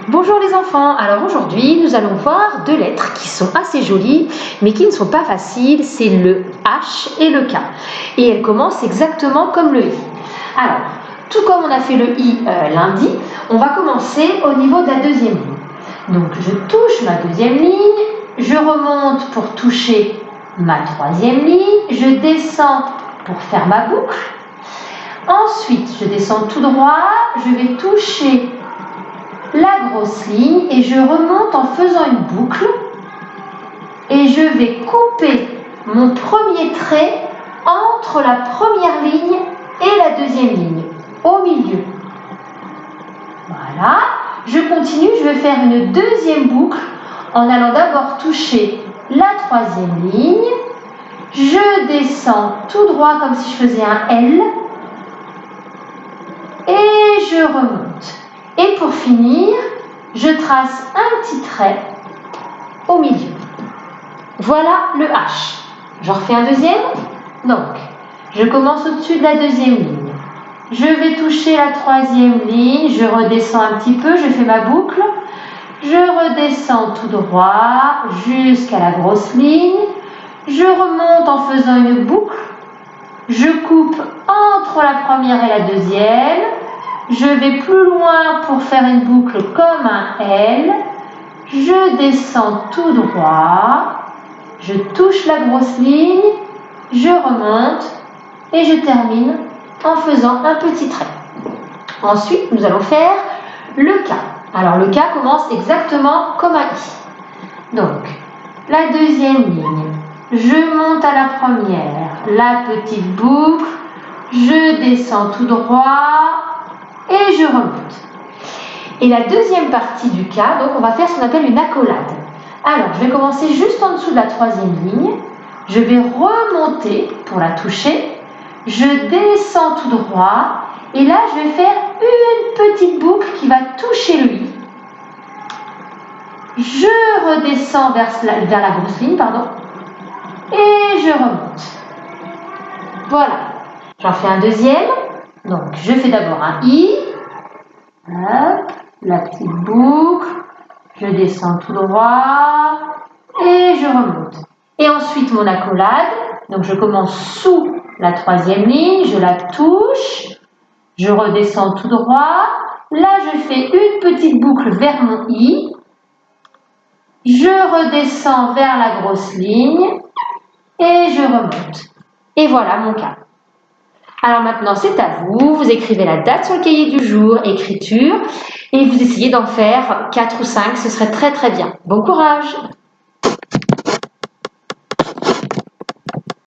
Bonjour les enfants, alors aujourd'hui nous allons voir deux lettres qui sont assez jolies mais qui ne sont pas faciles, c'est le H et le K. Et elles commencent exactement comme le I. Alors, tout comme on a fait le I lundi, on va commencer au niveau de la deuxième ligne. Donc je touche ma deuxième ligne, je remonte pour toucher ma troisième ligne, je descends pour faire ma boucle. Ensuite, je descends tout droit, je vais toucher la grosse ligne et je remonte en faisant une boucle et je vais couper mon premier trait entre la première ligne et la deuxième ligne, au milieu. Voilà, je continue, je vais faire une deuxième boucle en allant d'abord toucher la troisième ligne, je descends tout droit comme si je faisais un L et je remonte. Et pour finir, je trace un petit trait au milieu. Voilà le H. J'en refais un deuxième. Donc, je commence au-dessus de la deuxième ligne. Je vais toucher la troisième ligne, je redescends un petit peu, je fais ma boucle. Je redescends tout droit jusqu'à la grosse ligne. Je remonte en faisant une boucle. Je coupe entre la première et la deuxième. Je vais plus loin pour faire une boucle comme un L. Je descends tout droit. Je touche la grosse ligne. Je remonte et je termine en faisant un petit trait. Ensuite, nous allons faire le K. Alors, le K commence exactement comme un I. Donc, la deuxième ligne. Je monte à la première. La petite boucle. Je descends tout droit. Et je remonte. Et la deuxième partie du K, donc on va faire ce qu'on appelle une accolade. Alors, je vais commencer juste en dessous de la troisième ligne. Je vais remonter pour la toucher. Je descends tout droit. Et là, je vais faire une petite boucle qui va toucher le I. Je redescends vers la grosse ligne, et je remonte. Voilà. J'en fais un deuxième. Donc, je fais d'abord un I, hop, la petite boucle, je descends tout droit et je remonte. Et ensuite, mon accolade, donc je commence sous la troisième ligne, je la touche, je redescends tout droit, là je fais une petite boucle vers mon I, je redescends vers la grosse ligne et je remonte. Et voilà mon cas. Alors maintenant, c'est à vous. Vous écrivez la date sur le cahier du jour, écriture, et vous essayez d'en faire 4 ou 5. Ce serait très très bien. Bon courage!